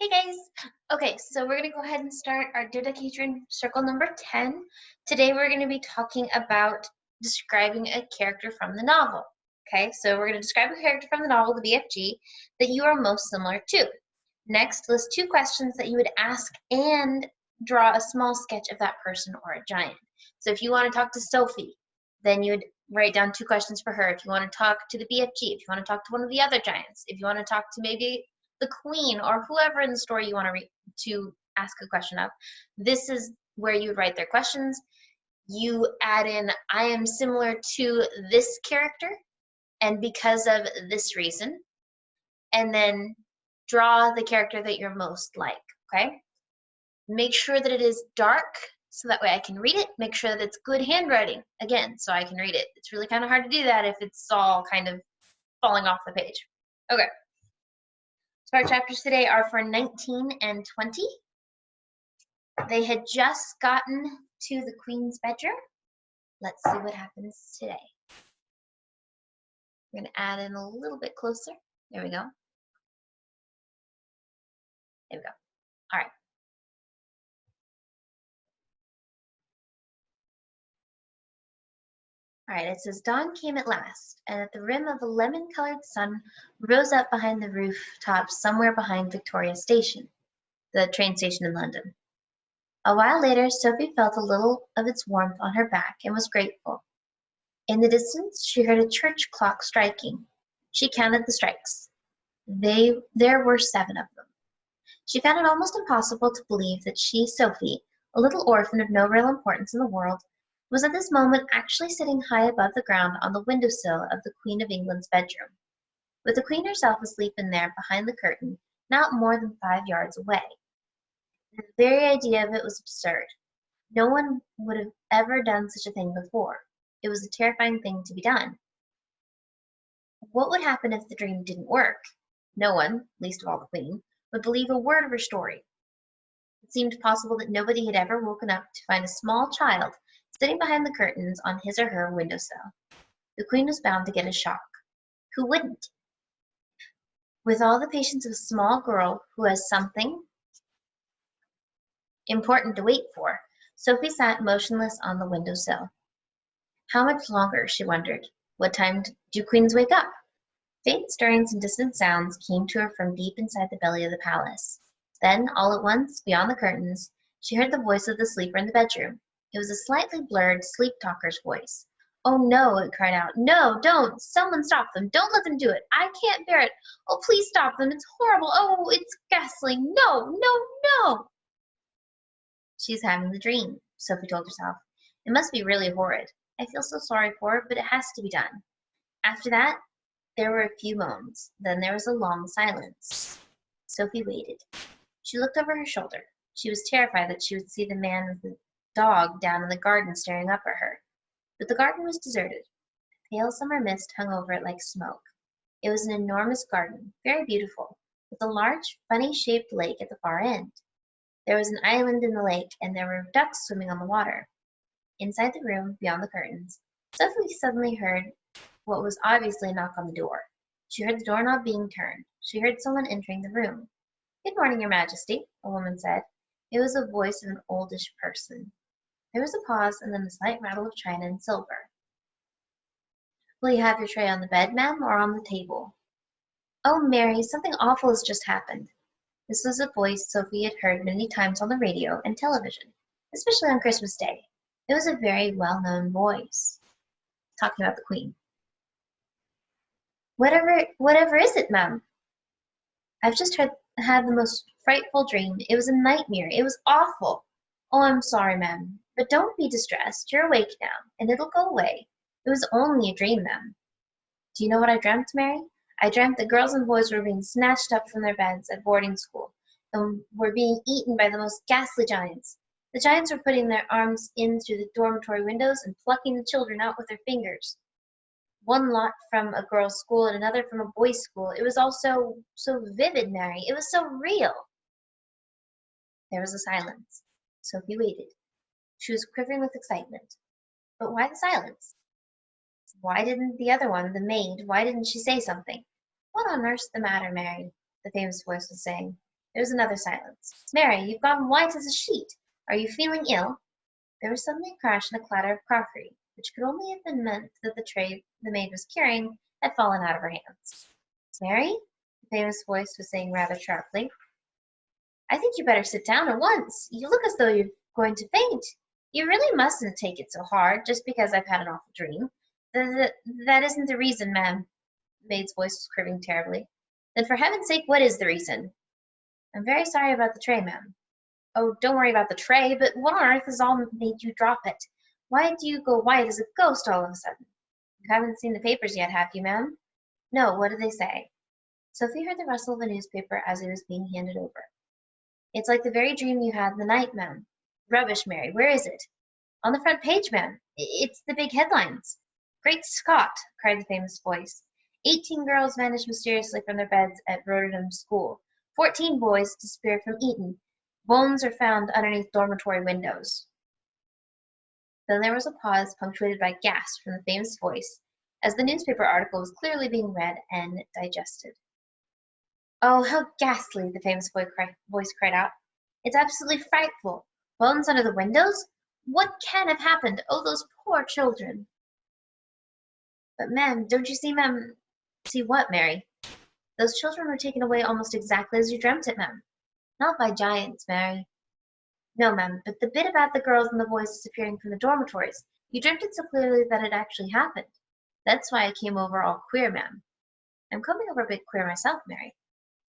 Hey guys! Okay, so we're going to go ahead and start our dodecahedron circle number 10. Today we're going to be talking about describing a character from the novel. Okay, so we're going to describe a character from the novel, the BFG, that you are most similar to. Next, list 2 questions that you would ask and draw a small sketch of that person or a giant. So if you want to talk to Sophie, then you would write down 2 questions for her. If you want to talk to the BFG, if you want to talk to one of the other giants, if you want to talk to maybe the queen or whoever in the story you want to ask a question of, this is where you would write their questions. You add in, I am similar to this character and because of this reason, and then draw the character that you're most like, okay? Make sure that it is dark so that way I can read it. Make sure that it's good handwriting, again, so I can read it. It's really kind of hard to do that if it's all kind of falling off the page. Okay. So our chapters today are for 19 and 20. They had just gotten to the Queen's bedroom. Let's see what happens today. We're going to add in a little bit closer. There we go. There we go. All right. All right, it says, dawn came at last, and at the rim of a lemon-colored sun rose up behind the rooftop somewhere behind Victoria Station, the train station in London. A while later, Sophie felt a little of its warmth on her back and was grateful. In the distance, she heard a church clock striking. She counted the strikes. There were 7 of them. She found it almost impossible to believe that she, Sophie, a little orphan of no real importance in the world, was at this moment actually sitting high above the ground on the windowsill of the Queen of England's bedroom, with the Queen herself asleep in there behind the curtain, not more than 5 yards away. The very idea of it was absurd. No one would have ever done such a thing before. It was a terrifying thing to be done. What would happen if the dream didn't work? No one, least of all the Queen, would believe a word of her story. It seemed possible that nobody had ever woken up to find a small child sitting behind the curtains on his or her windowsill. The Queen was bound to get a shock. Who wouldn't? With all the patience of a small girl who has something important to wait for, Sophie sat motionless on the windowsill. How much longer, she wondered. What time do queens wake up? Faint stirrings and distant sounds came to her from deep inside the belly of the palace. Then, all at once, beyond the curtains, she heard the voice of the sleeper in the bedroom. It was a slightly blurred sleep-talker's voice. Oh no, it cried out. No, don't! Someone stop them! Don't let them do it! I can't bear it! Oh, please stop them! It's horrible! Oh, it's ghastly! No, no, no! She's having the dream, Sophie told herself. It must be really horrid. I feel so sorry for her, but it has to be done. After that, there were a few moans. Then there was a long silence. Sophie waited. She looked over her shoulder. She was terrified that she would see the man with the dog down in the garden staring up at her. But the garden was deserted. A pale summer mist hung over it like smoke. It was an enormous garden, very beautiful, with a large, funny-shaped lake at the far end. There was an island in the lake, and there were ducks swimming on the water. Inside the room, beyond the curtains, Sophie suddenly heard what was obviously a knock on the door. She heard the doorknob being turned. She heard someone entering the room. Good morning, Your Majesty, a woman said. It was the voice of an oldish person. There was a pause, and then the slight rattle of china and silver. Will you have your tray on the bed, ma'am, or on the table? Oh, Mary, something awful has just happened. This was a voice Sophie had heard many times on the radio and television, especially on Christmas Day. It was a very well-known voice, talking about the Queen. Whatever is it, ma'am? I've just had the most frightful dream. It was a nightmare. It was awful. Oh, I'm sorry, ma'am. But don't be distressed. You're awake now, and it'll go away. It was only a dream, ma'am. Do you know what I dreamt, Mary? I dreamt that girls and boys were being snatched up from their beds at boarding school and were being eaten by the most ghastly giants. The giants were putting their arms in through the dormitory windows and plucking the children out with their fingers. One lot from a girls' school and another from a boys' school. It was all so vivid, Mary. It was so real. There was a silence. Sophie waited. She was quivering with excitement. But why the silence? Why didn't the other one, the maid, why didn't she say something? What on earth's the matter, Mary? The famous voice was saying. There was another silence. Mary, you've gone white as a sheet. Are you feeling ill? There was suddenly a crash and a clatter of crockery, which could only have been meant that the tray the maid was carrying had fallen out of her hands. Mary? The famous voice was saying rather sharply. I think you better sit down at once. You look as though you're going to faint. You really mustn't take it so hard, just because I've had an awful dream. That isn't the reason, ma'am. The maid's voice was quivering terribly. Then for heaven's sake, what is the reason? I'm very sorry about the tray, ma'am. Oh, don't worry about the tray, but what on earth has all made you drop it? Why do you go white as a ghost all of a sudden? You haven't seen the papers yet, have you, ma'am? No, what do they say? Sophie heard the rustle of a newspaper as it was being handed over. It's like the very dream you had in the night, ma'am. Rubbish, Mary, where is it? On the front page, ma'am. It's the big headlines. Great Scott, cried the famous voice. 18 girls vanished mysteriously from their beds at Rotterdam School. 14 boys disappeared from Eton. Bones are found underneath dormitory windows. Then there was a pause punctuated by gasps from the famous voice, as the newspaper article was clearly being read and digested. Oh, how ghastly, the famous voice cried out. It's absolutely frightful. Bones under the windows? What can have happened? Oh, those poor children. But, ma'am, don't you see, ma'am? See what, Mary? Those children were taken away almost exactly as you dreamt it, ma'am. Not by giants, Mary. No, ma'am, but the bit about the girls and the boys disappearing from the dormitories, you dreamt it so clearly that it actually happened. That's why I came over all queer, ma'am. I'm coming over a bit queer myself, Mary.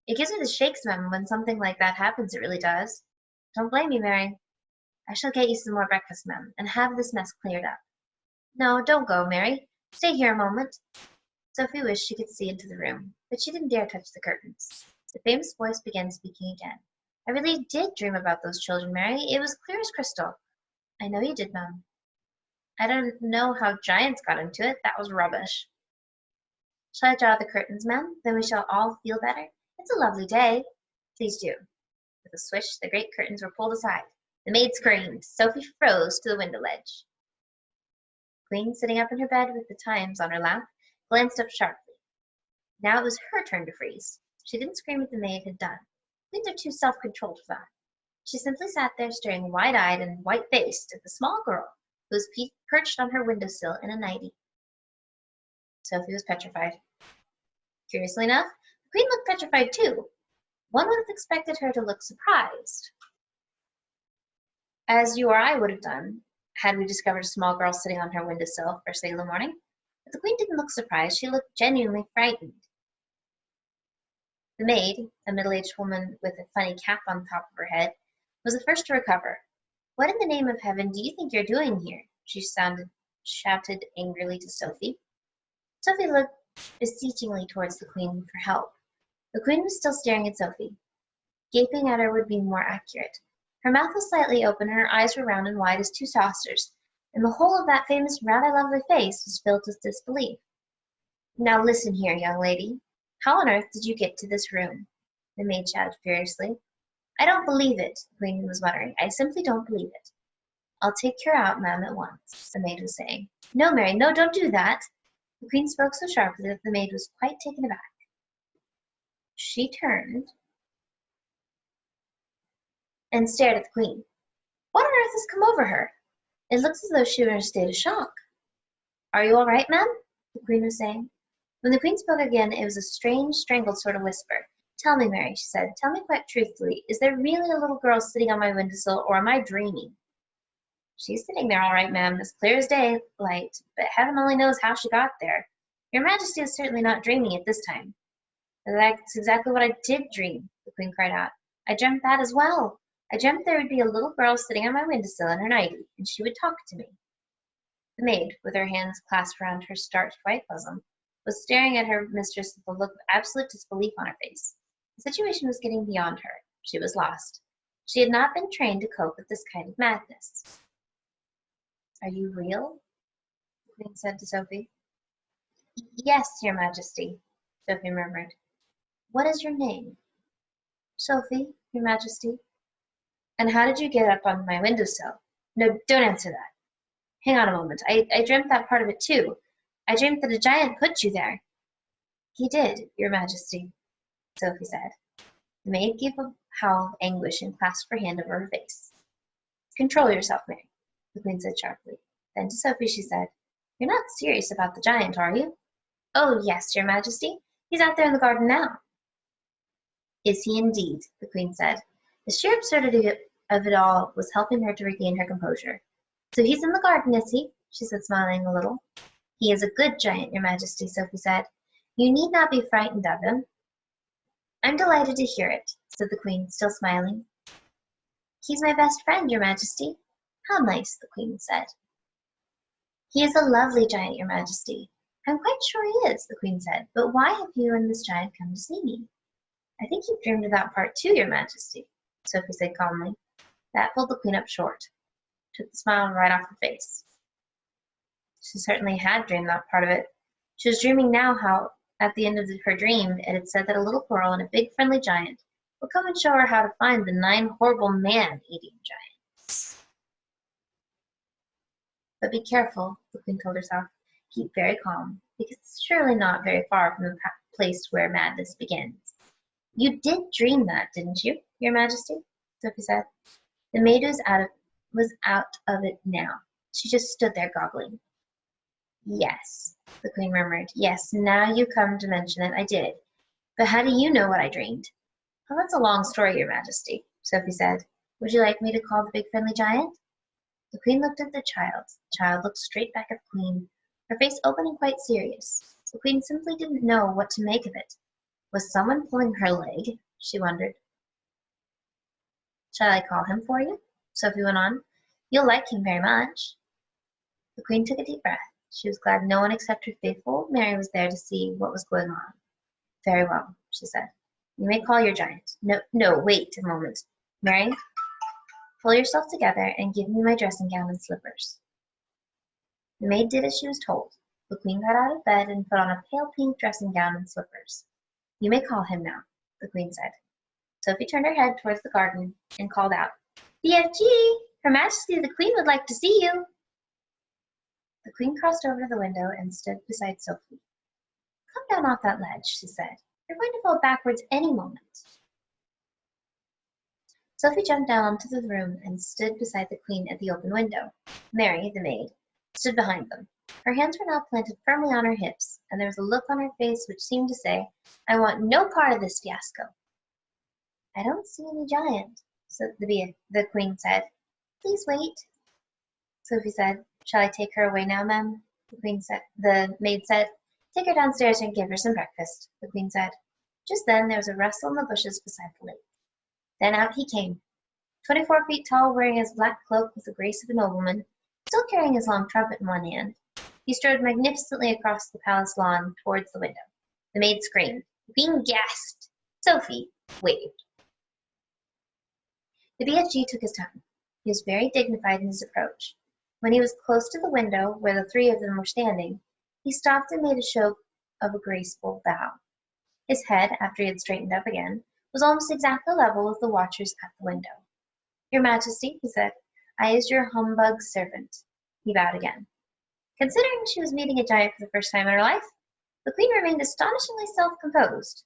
It gives me the shakes, ma'am, when something like that happens, it really does. Don't blame me, Mary. I shall get you some more breakfast, ma'am, and have this mess cleared up. No, don't go, Mary. Stay here a moment. Sophie wished she could see into the room, but she didn't dare touch the curtains. The famous voice began speaking again. I really did dream about those children, Mary. It was clear as crystal. I know you did, ma'am. I don't know how giants got into it. That was rubbish. Shall I draw the curtains, ma'am? Then we shall all feel better. It's a lovely day. Please do. With a swish, the great curtains were pulled aside. The maid screamed. Sophie froze to the window ledge. Queen, sitting up in her bed with the Times on her lap, glanced up sharply. Now it was her turn to freeze. She didn't scream as the maid had done. Queens are too self-controlled for that. She simply sat there staring wide-eyed and white-faced at the small girl who was perched on her windowsill in a nightie. Sophie was petrified. Curiously enough, the Queen looked petrified too. One would have expected her to look surprised, as you or I would have done had we discovered a small girl sitting on her windowsill first thing in the morning. But the Queen didn't look surprised. She looked genuinely frightened. The maid, a middle-aged woman with a funny cap on top of her head, was the first to recover. What in the name of heaven do you think you're doing here? She shouted angrily to Sophie. Sophie looked beseechingly towards the Queen for help. The Queen was still staring at Sophie. Gaping at her would be more accurate. Her mouth was slightly open and her eyes were round and wide as two saucers, and the whole of that famous rather lovely face was filled with disbelief. Now listen here, young lady. How on earth did you get to this room? The maid shouted furiously. I don't believe it, the Queen was muttering. I simply don't believe it. I'll take her out, ma'am, at once, the maid was saying. No, Mary, no, don't do that. The Queen spoke so sharply that the maid was quite taken aback. She turned and stared at the Queen. What on earth has come over her? It looks as though she were in a state of shock. Are you all right, ma'am? The Queen was saying. When the Queen spoke again, it was a strange, strangled sort of whisper. Tell me, Mary, she said, tell me quite truthfully, is there really a little girl sitting on my windowsill, or am I dreaming? She's sitting there all right, ma'am, as clear as daylight, but heaven only knows how she got there. Your Majesty is certainly not dreaming at this time. That's exactly what I did dream, the Queen cried out. I dreamt that as well. I dreamt there would be a little girl sitting on my windowsill in her nightie, and she would talk to me. The maid, with her hands clasped around her starched white bosom, was staring at her mistress with a look of absolute disbelief on her face. The situation was getting beyond her. She was lost. She had not been trained to cope with this kind of madness. Are you real? The Queen said to Sophie. Yes, Your Majesty, Sophie murmured. What is your name? Sophie, Your Majesty. And how did you get up on my windowsill? No, don't answer that. Hang on a moment. I dreamt that part of it too. I dreamt that a giant put you there. He did, Your Majesty, Sophie said. The maid gave a howl of anguish and clasped her hand over her face. Control yourself, Mary, the queen said sharply. Then to Sophie she said, You're not serious about the giant, are you? Oh, yes, your majesty. He's out there in the garden now. Is he indeed? The queen said. The sheer absurdity of it all was helping her to regain her composure. So he's in the garden, is he? She said, smiling a little. He is a good giant, your majesty, Sophie said. You need not be frightened of him. I'm delighted to hear it, said the queen, still smiling. He's my best friend, your majesty. How nice, the queen said. He is a lovely giant, your majesty. I'm quite sure he is, the queen said. But why have you and this giant come to see me? I think you've dreamed of that part too, your majesty, Sophie said calmly. That pulled the queen up short, took the smile right off her face. She certainly had dreamed that part of it. She was dreaming now how, at the end of her dream, it had said that a little girl and a big friendly giant would come and show her how to find the 9 horrible man-eating giants. But be careful, the queen told herself. Keep very calm, because it's surely not very far from the place where madness begins. You did dream that, didn't you, your majesty? Sophie said. The maid was out of it now. She just stood there goggling. Yes, the queen murmured. Yes, now you come to mention it, I did. But how do you know what I dreamed? Well, that's a long story, your majesty, Sophie said. Would you like me to call the big friendly giant? The queen looked at the child. The child looked straight back at the queen, her face open and quite serious. The queen simply didn't know what to make of it. Was someone pulling her leg? She wondered. Shall I call him for you? Sophie went on. You'll like him very much. The queen took a deep breath. She was glad no one except her faithful Mary was there to see what was going on. Very well, she said. You may call your giant. No, wait a moment. Mary, pull yourself together and give me my dressing gown and slippers. The maid did as she was told. The queen got out of bed and put on a pale pink dressing gown and slippers. You may call him now, the queen said. Sophie turned her head towards the garden and called out, BFG, Her Majesty the Queen would like to see you. The queen crossed over to the window and stood beside Sophie. Come down off that ledge, she said. You're going to fall backwards any moment. Sophie jumped down onto the room and stood beside the queen at the open window. Mary, the maid, stood behind them. Her hands were now planted firmly on her hips, and there was a look on her face which seemed to say, I want no part of this fiasco. I don't see any giant, the queen said. Please wait. Sophie said, Shall I take her away now, ma'am? The maid said, Take her downstairs and give her some breakfast, the queen said. Just then there was a rustle in the bushes beside the lake. Then out he came, 24 feet tall, wearing his black cloak with the grace of a nobleman, still carrying his long trumpet in one hand. He strode magnificently across the palace lawn towards the window. The maid screamed. The queen gasped. Sophie waved. The BFG took his time. He was very dignified in his approach. When he was close to the window where the 3 of them were standing, he stopped and made a show of a graceful bow. His head, after he had straightened up again, was almost exactly level with the watchers at the window. Your Majesty, he said, I is your humbug servant. He bowed again. Considering she was meeting a giant for the first time in her life, the queen remained astonishingly self-composed.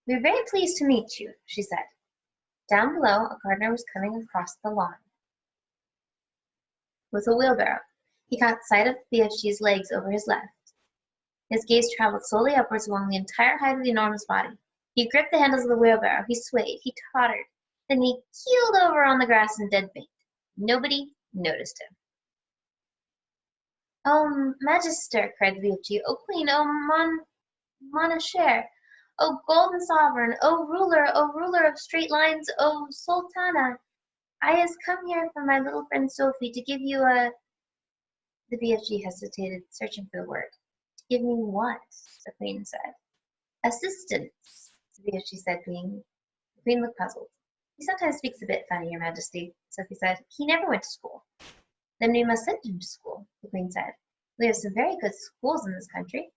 We are very pleased to meet you, she said. Down below, a gardener was coming across the lawn with a wheelbarrow. He caught sight of BFG's legs over his left. His gaze traveled slowly upwards along the entire height of the enormous body. He gripped the handles of the wheelbarrow. He swayed. He tottered. Then he keeled over on the grass in dead faint. Nobody noticed him. Oh, Magister, cried the BFG. Oh, Queen, oh, Monachère, oh, Golden Sovereign, oh, ruler of straight lines, oh, Sultana. I has come here for my little friend Sophie to give you a... The BFG hesitated, searching for the word. To give me what? The queen said. Assistance, the BFG said, the queen looked puzzled. He sometimes speaks a bit funny, Your Majesty, Sophie said. He never went to school. Then we must send him to school, the queen said. We have some very good schools in this country.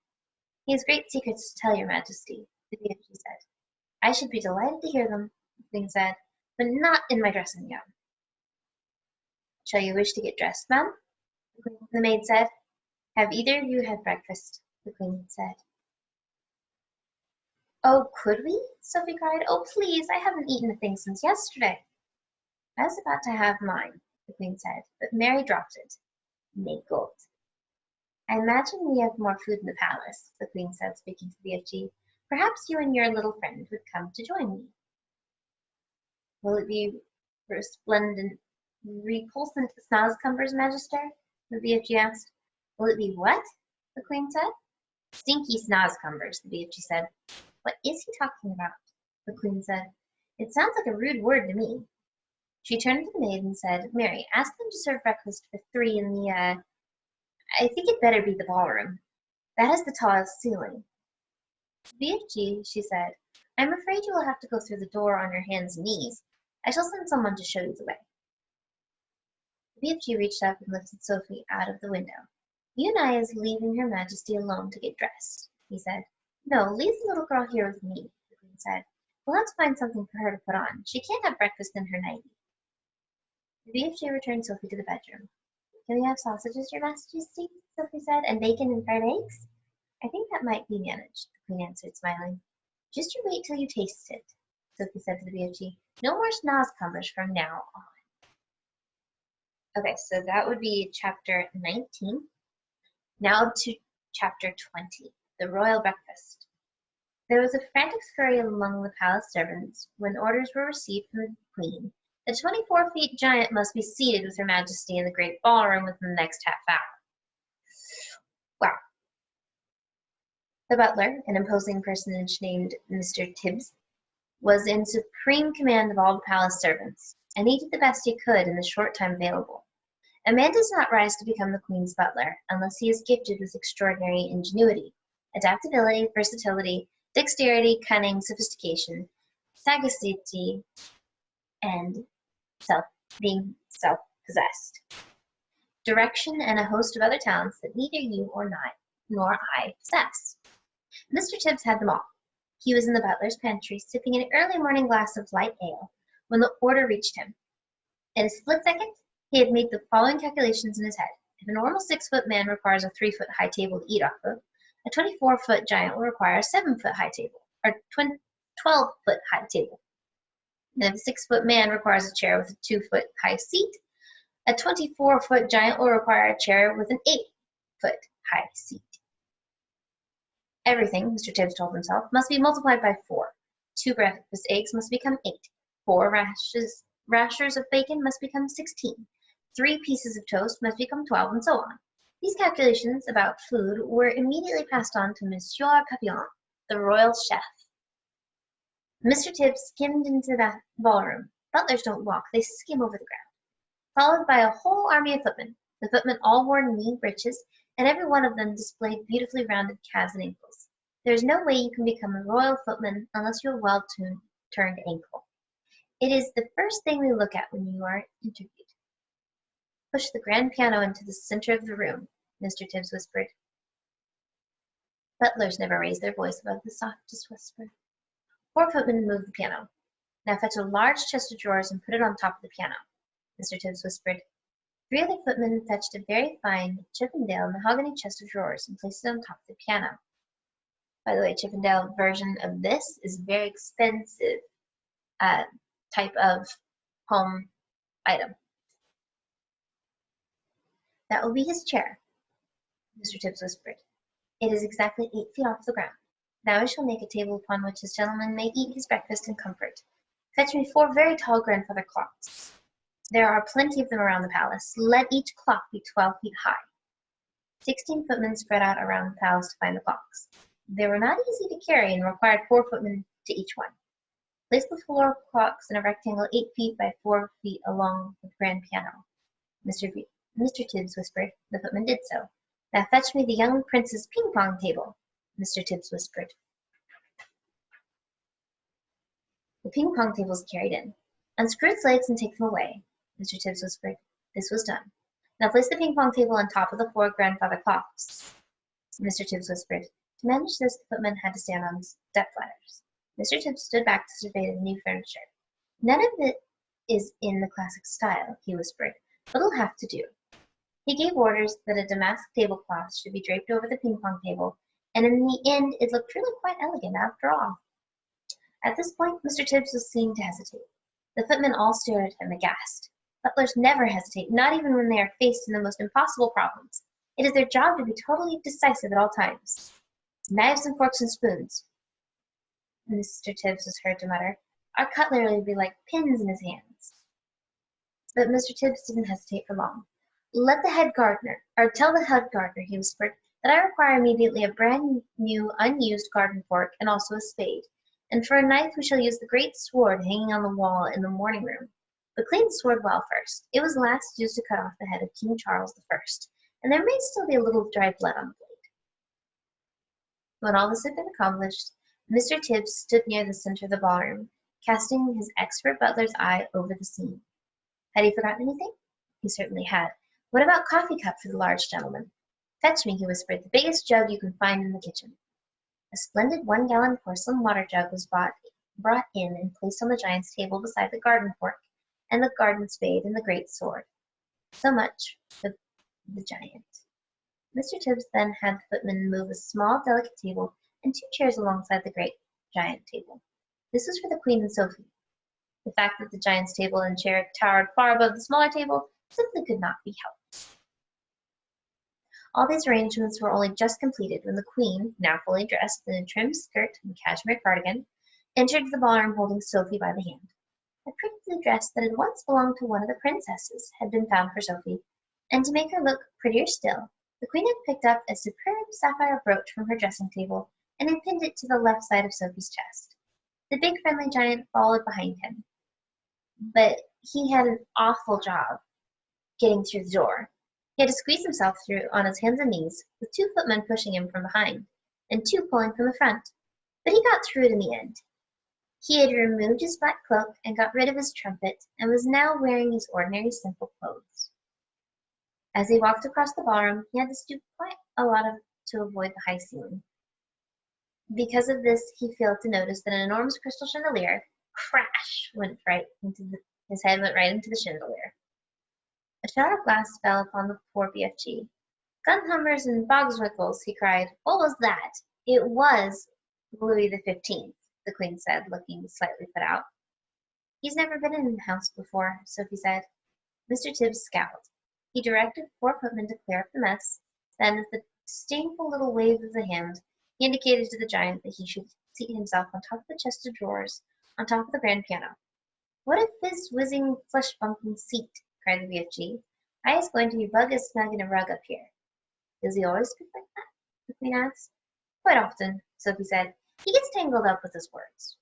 He has great secrets to tell, Your Majesty, the BFG said. I should be delighted to hear them, the queen said, but not in my dressing gown. Shall you wish to get dressed, ma'am? The maid said. Have either of you had breakfast? The queen said. Oh, could we? Sophie cried. Oh, please, I haven't eaten a thing since yesterday. I was about to have mine, the queen said, but Mary dropped it. Niggled. I imagine we have more food in the palace, the queen said, speaking to the BFG. Perhaps you and your little friend would come to join me. Will it be resplendent, repulsant snozcumbers, Magister? The BFG asked. Will it be what? The queen said. Stinky snozcumbers, the BFG said. What is he talking about? The queen said. It sounds like a rude word to me. She turned to the maid and said, Mary, ask them to serve breakfast for 3 in the, I think it better be the ballroom. That has the tallest ceiling. BFG, she said, I'm afraid you will have to go through the door on your hands and knees. I shall send someone to show you the way. BFG reached up and lifted Sophie out of the window. Unai is leaving Her Majesty alone to get dressed, he said. No, leave the little girl here with me, the queen said. We'll have to find something for her to put on. She can't have breakfast in her nightie. The BFG returned Sophie to the bedroom. Can we have sausages, Your Majesty? Sophie said, and bacon and fried eggs? I think that might be managed, the queen answered, smiling. Just you wait till you taste it, Sophie said to the BFG. No more snozcumbers from now on. Okay, so that would be chapter 19. Now to chapter 20, the royal breakfast. There was a frantic scurry among the palace servants when orders were received from the queen. The 24-feet giant must be seated with Her Majesty in the great ballroom within the next half hour. Wow. The butler, an imposing personage named Mr. Tibbs, was in supreme command of all the palace servants, and he did the best he could in the short time available. A man does not rise to become the queen's butler unless he is gifted with extraordinary ingenuity, adaptability, versatility, dexterity, cunning, sophistication, sagacity, and being self-possessed, direction, and a host of other talents that neither you nor I possess. Mr. Tibbs had them all. He was in the butler's pantry, sipping an early morning glass of light ale, when the order reached him. In a split second, he had made the following calculations in his head. If a normal 6-foot man requires a 3-foot high table to eat off of, a 24-foot giant will require a 7-foot high table, or 12-foot high table. And if a 6-foot man requires a chair with a 2-foot high seat, a 24-foot giant will require a chair with an 8-foot high seat. Everything, Mr. Tibbs told himself, must be multiplied by 4. 2 breakfast eggs must become 8. 4 rashers of bacon must become 16. 3 pieces of toast must become 12, and so on. These calculations about food were immediately passed on to Monsieur Papillon, the royal chef. Mr. Tibbs skimmed into the ballroom. Butlers don't walk, they skim over the ground. Followed by a whole army of footmen. The footmen all wore knee breeches, and every one of them displayed beautifully rounded calves and ankles. There is no way you can become a royal footman unless you have well-turned ankle. It is the first thing they look at when you are interviewed. Push the grand piano into the center of the room, Mr. Tibbs whispered. Butlers never raised their voice above the softest whisper. 4 footmen moved the piano. Now fetch a large chest of drawers and put it on top of the piano, Mr. Tibbs whispered. 3 other footmen fetched a very fine Chippendale mahogany chest of drawers and placed it on top of the piano. By the way, Chippendale version of this is a very expensive type of home item. That will be his chair, Mr. Tibbs whispered. It is exactly 8 feet off the ground. Now I shall make a table upon which this gentleman may eat his breakfast in comfort. Fetch me 4 very tall grandfather clocks. There are plenty of them around the palace. Let each clock be 12 feet high. 16 footmen spread out around the palace to find the clocks. They were not easy to carry and required 4 footmen to each one. Place the 4 clocks in a rectangle 8 feet by 4 feet along the grand piano. Mr. Tibbs whispered. The footman did so. Now fetch me the young prince's ping-pong table, Mr. Tibbs whispered. The ping-pong table was carried in. Unscrew its legs and take them away, Mr. Tibbs whispered. This was done. Now place the ping-pong table on top of the 4 grandfather clocks, Mr. Tibbs whispered. To manage this, the footman had to stand on step-ladders. Mr. Tibbs stood back to survey the new furniture. None of it is in the classic style, he whispered, but it'll have to do. He gave orders that a damask tablecloth should be draped over the ping-pong table, and in the end it looked really quite elegant after all. At this point, Mr. Tibbs was seen to hesitate. The footmen all stared at him aghast. Butlers never hesitate, not even when they are faced in the most impossible problems. It is their job to be totally decisive at all times. Knives and forks and spoons, Mr. Tibbs was heard to mutter. Our cutlery would be like pins in his hands. But Mr. Tibbs didn't hesitate for long. Tell the head gardener, he whispered, that I require immediately a brand new unused garden fork and also a spade. And for a knife we shall use the great sword hanging on the wall in the morning room. But clean the sword well first. It was last used to cut off the head of King Charles I, and there may still be a little dry blood on the blade. When all this had been accomplished, Mr. Tibbs stood near the center of the ballroom, casting his expert butler's eye over the scene. Had he forgotten anything? He certainly had. What about coffee cup for the large gentleman? Fetch me, he whispered, the biggest jug you can find in the kitchen. A splendid 1-gallon porcelain water jug was brought in and placed on the giant's table beside the garden fork and the garden spade and the great sword. So much for the giant. Mr. Tibbs then had the footman move a small, delicate table and 2 chairs alongside the great giant table. This was for the Queen and Sophie. The fact that the giant's table and chair towered far above the smaller table simply could not be helped. All these arrangements were only just completed when the Queen, now fully dressed in a trim skirt and cashmere cardigan, entered the ballroom holding Sophie by the hand. A pretty dress that had once belonged to one of the princesses had been found for Sophie, and to make her look prettier still, the Queen had picked up a superb sapphire brooch from her dressing table and had pinned it to the left side of Sophie's chest. The big friendly giant followed behind him, but he had an awful job getting through the door. He had to squeeze himself through on his hands and knees, with 2 footmen pushing him from behind, and 2 pulling from the front. But he got through it in the end. He had removed his black cloak and got rid of his trumpet, and was now wearing his ordinary simple clothes. As he walked across the ballroom, he had to stoop quite a lot to avoid the high ceiling. Because of this, he failed to notice that an enormous crystal chandelier, crash, his head went right into the chandelier. A shower of glass fell upon the poor BFG. Gunhummers and bogswickles, he cried. What was that? It was Louis XV, the Queen said, looking slightly put out. He's never been in the house before, Sophie said. Mr. Tibbs scowled. He directed 4 footmen to clear up the mess. Then, with a disdainful little wave of the hand, he indicated to the giant that he should seat himself on top of the chest of drawers, on top of the grand piano. What a fizz-whizzing, flesh-bumping seat, cried the BFG. I is going to be bug as snug in a rug up here. Does he always speak like that? The Queen asked. Quite often, Sophie said. He gets tangled up with his words.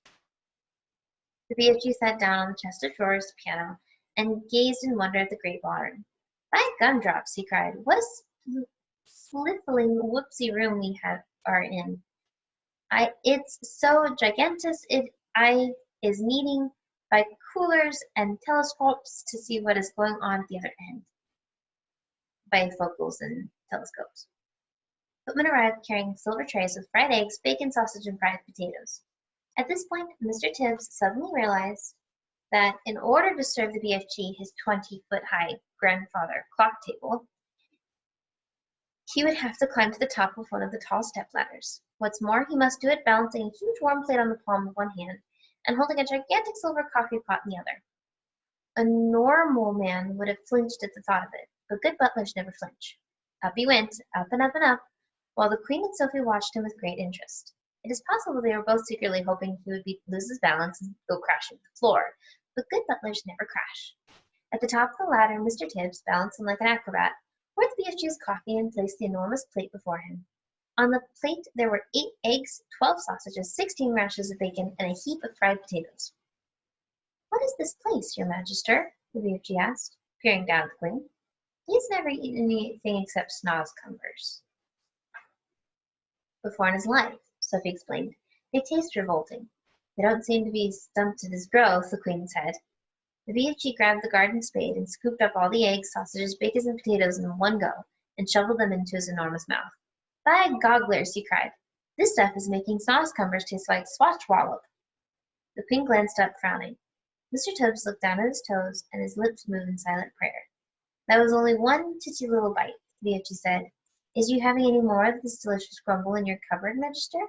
The BFG sat down on the chest of drawers piano and gazed in wonder at the great ballroom. By gumdrops, he cried, what a sliffling whoopsie room we are in. It's so gigantus I is needing binoculars and telescopes to see what is going on at the other end. Bifocals and telescopes. Footmen arrived carrying silver trays with fried eggs, bacon, sausage, and fried potatoes. At this point, Mr. Tibbs suddenly realized that in order to serve the BFG his 20-foot-high grandfather clock table, he would have to climb to the top of one of the tall step ladders. What's more, he must do it balancing a huge warm plate on the palm of one hand and holding a gigantic silver coffee pot in the other. A normal man would have flinched at the thought of it, but good butlers never flinch. Up he went, up and up and up, while the Queen and Sophie watched him with great interest. It is possible they were both secretly hoping he would lose his balance and go crashing to the floor, but good butlers never crash. At the top of the ladder, Mr. Tibbs, balancing like an acrobat, poured the BFG's coffee and placed the enormous plate before him. On the plate there were 8 eggs, 12 sausages, 16 rashers of bacon, and a heap of fried potatoes. What is this place, your Magister? The BFG asked, peering down at the Queen. He's never eaten anything except snaz cumbers before in his life, Sophie explained. They taste revolting. They don't seem to be stunted as growth, the Queen said. The BFG grabbed the garden spade and scooped up all the eggs, sausages, bacon, and potatoes in one go and shoveled them into his enormous mouth. By gogglers, he cried. This stuff is making snaz cumbers taste like swatchwallop. The Queen glanced up, frowning. Mr. Tibbs looked down at his toes, and his lips moved in silent prayer. That was only one titty little bite, the BFG said. Is you having any more of this delicious grumble in your cupboard, Magister?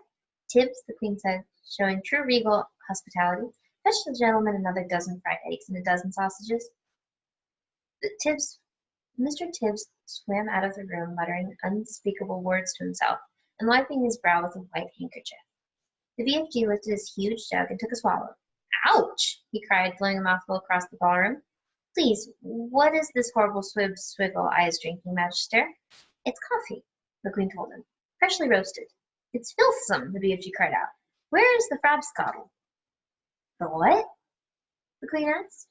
Tibbs, the queen said, showing true regal hospitality, fetched the gentleman another dozen fried eggs and a dozen sausages. Mr. Tibbs swam out of the room, muttering unspeakable words to himself, and wiping his brow with a white handkerchief. The BFG lifted his huge jug and took a swallow. "Ouch!" he cried, blowing a mouthful across the ballroom. "Please, what is this horrible swiggle I is drinking, Magister?" "It's coffee," the queen told him. "Freshly roasted." "It's filthsome!" the BFG cried out. "Where is the frabscottle?" "The what?" the queen asked.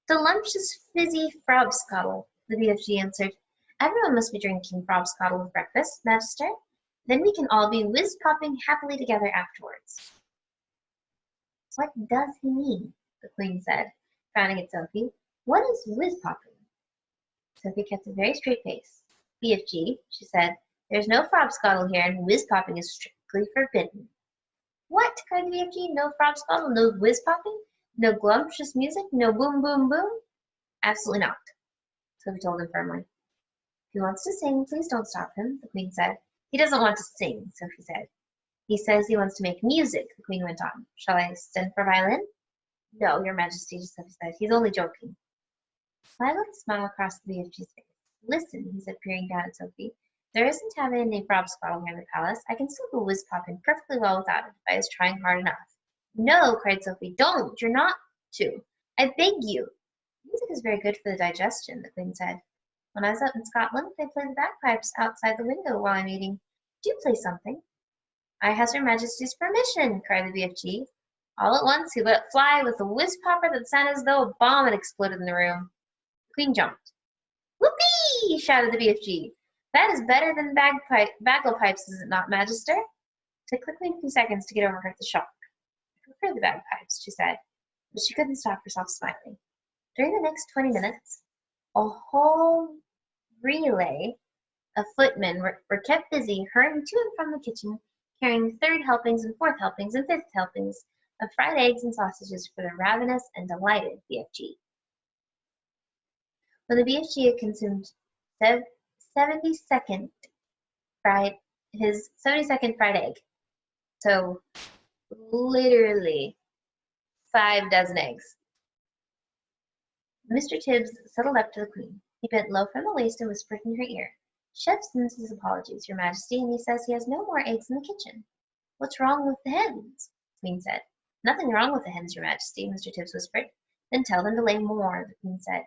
"The lumptious fizzy frabscottle," the BFG answered. "Everyone must be drinking frabscottle with breakfast, Magister. Then we can all be whiz-popping happily together afterwards." "What does he mean?" the queen said, frowning at Sophie. "What is whiz-popping?" Sophie kept a very straight face. "BFG," she said, "there's no frabscottle here, and whiz-popping is strictly forbidden." "What?" cried the BFG. "No frabscottle, no whiz-popping, no glumptious music, no boom, boom, boom?" "Absolutely not," Sophie told him firmly. "If he wants to sing, please don't stop him," the queen said. "He doesn't want to sing," Sophie said. "He says he wants to make music," the queen went on. "Shall I send for violin?" "No, your majesty," Sophie said. "He's only joking." Violet smiled across the BFG's face. "Listen," he said, peering down at Sophie. "There isn't having any frabscottle here in the palace. I can still go whiz-popping perfectly well without it if I was trying hard enough." "No," cried Sophie. "Don't. You're not to. I beg you." "Music is very good for the digestion," the queen said. "When I was up in Scotland, they played the bagpipes outside the window while I'm eating. Do play something." "I has Her Majesty's permission," cried the BFG. All at once he let fly with a whiz-popper that sounded as though a bomb had exploded in the room. The queen jumped. "Whoopee!" shouted the BFG. "That is better than baglepipes, is it not, Magister?" It took the queen a few seconds to get over the shock. "I prefer the bagpipes," she said, but she couldn't stop herself smiling. During the next 20 minutes, a whole relay of footmen were kept busy hurrying to and from the kitchen, carrying third helpings and fourth helpings and fifth helpings of fried eggs and sausages for the ravenous and delighted BFG. When the BFG had consumed 72nd his 72nd fried egg, so literally 5 dozen eggs, Mr. Tibbs settled up to the queen. He bent low from the waist and whispered in her ear, "Chef sends his apologies, your majesty, and he says he has no more eggs in the kitchen." "What's wrong with the hens?" the queen said. "Nothing wrong with the hens, your majesty," Mr. Tibbs whispered. "Then tell them to lay more," the queen said.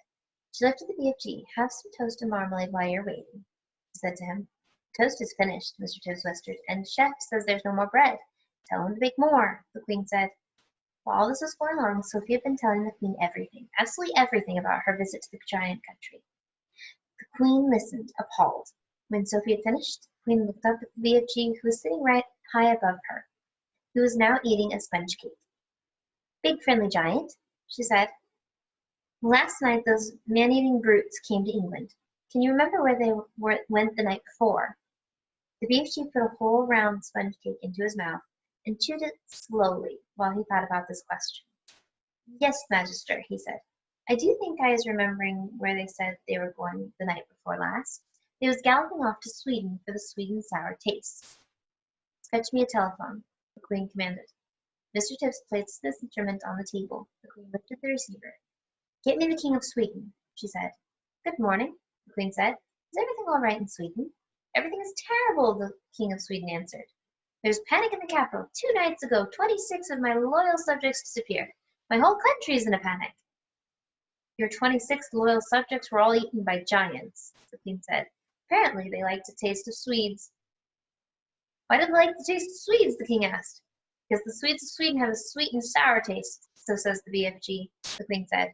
She lifted the BFG. "Have some toast and marmalade while you're waiting," she said to him. "Toast is finished," Mr. Tibbs whispered, "and chef says there's no more bread." "Tell him to bake more," the queen said. While all this was going on, Sophie had been telling the queen everything, absolutely everything about her visit to the giant country. The queen listened, appalled. When Sophie had finished, the queen looked up at the BFG, who was sitting right high above her. He was now eating a sponge cake. "Big friendly giant," she said. "Last night those man-eating brutes came to England. Can you remember where they went the night before?" The BFG put a whole round sponge cake into his mouth and chewed it slowly while he thought about this question. "Yes, Magister," he said. "I do think I is remembering where they said they were going the night before last. They was galloping off to Sweden for the sweet and sour taste." "Fetch me a telephone," the queen commanded. Mr. Tibbs placed this instrument on the table. The queen lifted the receiver. "Get me the King of Sweden," she said. "Good morning," the queen said. "Is everything all right in Sweden?" "Everything is terrible," the King of Sweden answered. "There's panic in the capital. 2 nights ago, 26 of my loyal subjects disappeared. My whole country is in a panic." "Your 26 loyal subjects were all eaten by giants," the queen said. "Apparently they liked a taste of Swedes." "Why did they like the taste of Swedes?" the king asked. "Because the Swedes of Sweden have a sweet and sour taste, so says the BFG," the queen said.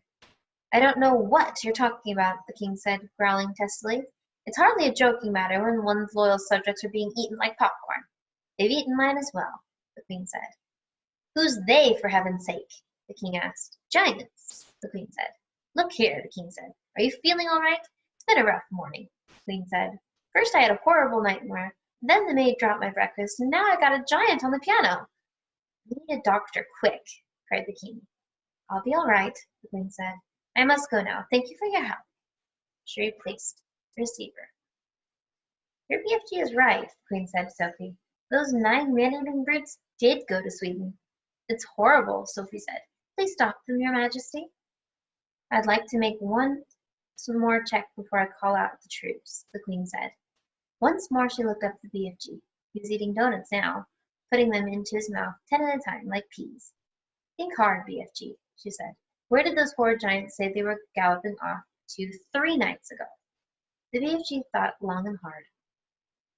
"I don't know what you're talking about," the king said, growling testily. "It's hardly a joking matter when one's loyal subjects are being eaten like popcorn." "They've eaten mine as well," the queen said. "Who's they, for heaven's sake?" the king asked. "Giants," the queen said. "Look here," the king said. "Are you feeling all right?" "It's been a rough morning," the queen said. "First I had a horrible nightmare, then the maid dropped my breakfast, and now I got a giant on the piano." "We need a doctor, quick," cried the king. "I'll be all right," the queen said. "I must go now. Thank you for your help." She replaced the receiver. "Your BFG is right," the queen said to Sophie. Those 9 man-eating brutes did go to Sweden. It's horrible, Sophie said. Please stop them, Your Majesty. I'd like to make some more check before I call out the troops, the Queen said. Once more she looked up at the BFG. He was eating donuts now, putting them into his mouth 10 at a time, like peas. Think hard, BFG, she said. Where did those horrid giants say they were galloping off to 3 nights ago? The BFG thought long and hard.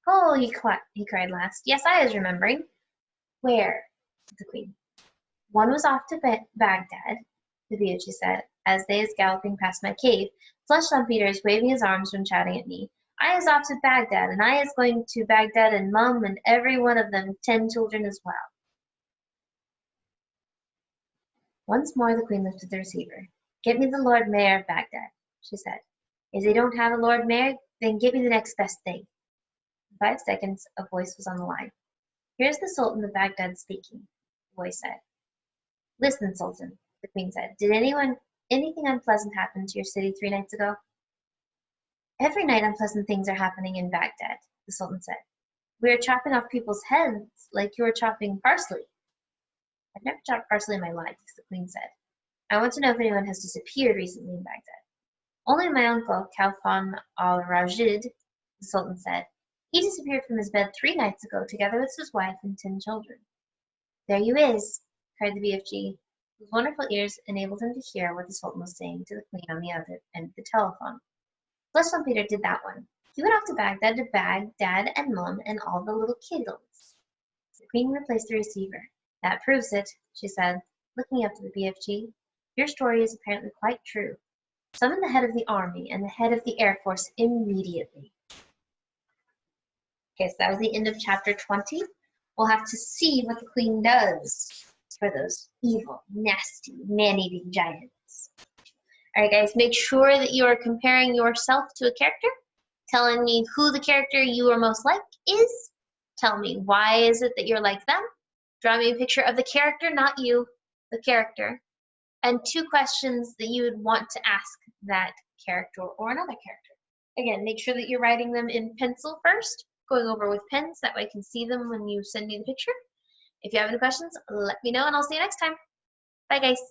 Oh, he cried last. Yes, I was remembering. Where? Said the Queen. One was off to Baghdad, the BFG said, as they is galloping past my cave. Flushed on Peter is waving his arms and shouting at me. I is off to Baghdad, and I is going to Baghdad, and Mum and every one of them 10 children as well. Once more the Queen lifted the receiver. Get me the Lord Mayor of Baghdad, she said. If they don't have a Lord Mayor, then give me the next best thing. In 5 seconds, a voice was on the line. Here's the Sultan of Baghdad speaking, the voice said. Listen, Sultan, the Queen said. Did anything unpleasant happen to your city 3 nights ago? Every night unpleasant things are happening in Baghdad, the Sultan said. We are chopping off people's heads like you are chopping parsley. I've never chopped parsley in my life, the Queen said. I want to know if anyone has disappeared recently in Baghdad. Only my uncle, Khalfan al-Rashid, the Sultan said. He disappeared from his bed 3 nights ago, together with his wife and 10 children. There you is, cried the BFG, whose wonderful ears enabled him to hear what the Sultan was saying to the Queen on the other end of the telephone. Blessed on Peter did that one. He went off to Baghdad to bag Dad and Mum and all the little kiddos. The Queen replaced the receiver. That proves it, she said, looking up to the BFG. Your story is apparently quite true. Summon the head of the army and the head of the Air Force immediately. Okay, so that was the end of chapter 20. We'll have to see what the Queen does for those evil, nasty, man-eating giants. All right, guys, make sure that you are comparing yourself to a character, telling me who the character you are most like is. Tell me why is it that you're like them. Draw me a picture of the character, not you, the character. And 2 questions that you would want to ask that character or another character. Again, make sure that you're writing them in pencil first, going over with pens, that way I can see them when you send me the picture. If you have any questions, let me know, and I'll see you next time. Bye, guys.